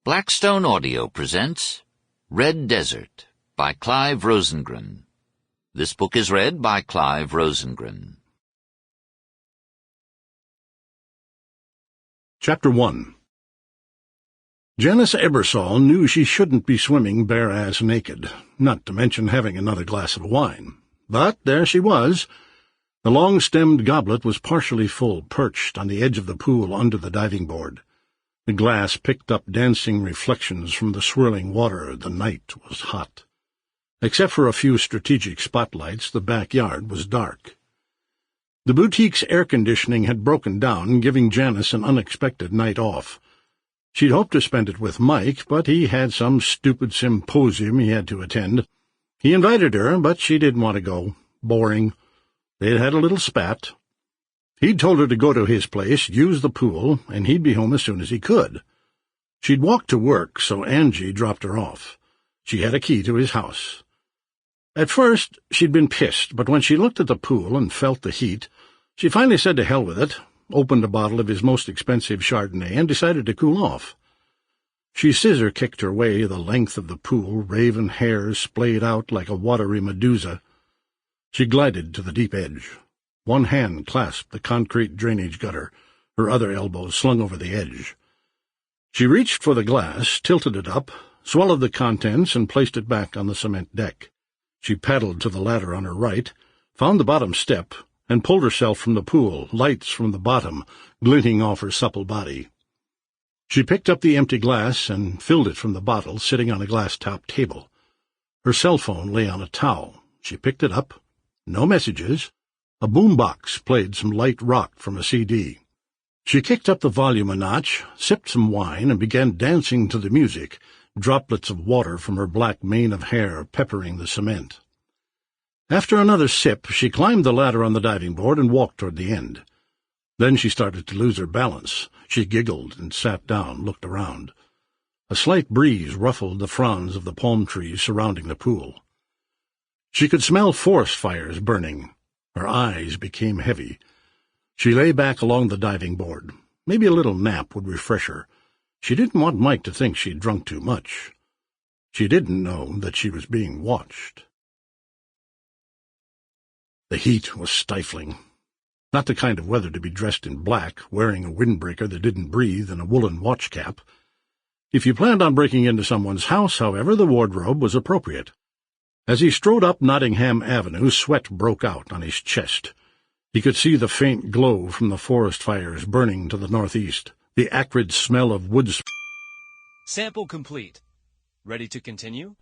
Blackstone Audio presents Red Desert by Clive Rosengren. This book is read by Clive Rosengren. Chapter 1. Janice Ebersol knew she shouldn't be swimming bare-ass naked, not to mention having another glass of wine. But there she was. The long-stemmed goblet was partially full, perched on the edge of the pool under the diving board. The glass picked up dancing reflections from the swirling water. The night was hot. Except for a few strategic spotlights, the backyard was dark. The boutique's air conditioning had broken down, giving Janice an unexpected night off. She'd hoped to spend it with Mike, but he had some stupid symposium he had to attend. He invited her, but she didn't want to go. Boring. They'd had a little spat. He'd told her to go to his place, use the pool, and he'd be home as soon as he could. She'd walked to work, so Angie dropped her off. She had a key to his house. At first, she'd been pissed, but when she looked at the pool and felt the heat, she finally said to hell with it, opened a bottle of his most expensive Chardonnay, and decided to cool off. She scissor-kicked her way the length of the pool, raven hairs splayed out like a watery Medusa. She glided to the deep edge. One hand clasped the concrete drainage gutter, her other elbow slung over the edge. She reached for the glass, tilted it up, swallowed the contents, and placed it back on the cement deck. She paddled to the ladder on her right, found the bottom step, and pulled herself from the pool, lights from the bottom glinting off her supple body. She picked up the empty glass and filled it from the bottle sitting on a glass-topped table. Her cell phone lay on a towel. She picked it up. No messages. A boombox played some light rock from a CD. She kicked up the volume a notch, sipped some wine, and began dancing to the music, droplets of water from her black mane of hair peppering the cement. After another sip, she climbed the ladder on the diving board and walked toward the end. Then she started to lose her balance. She giggled and sat down, looked around. A slight breeze ruffled the fronds of the palm trees surrounding the pool. She could smell forest fires burning. Her eyes became heavy. She lay back along the diving board. Maybe a little nap would refresh her. She didn't want Mike to think she'd drunk too much. She didn't know that she was being watched. The heat was stifling. Not the kind of weather to be dressed in black, wearing a windbreaker that didn't breathe and a woolen watch cap. If you planned on breaking into someone's house, however, the wardrobe was appropriate. As he strode up Nottingham Avenue, sweat broke out on his chest. He could see the faint glow from the forest fires burning to the northeast, the acrid smell of wood. Sample complete. Ready to continue?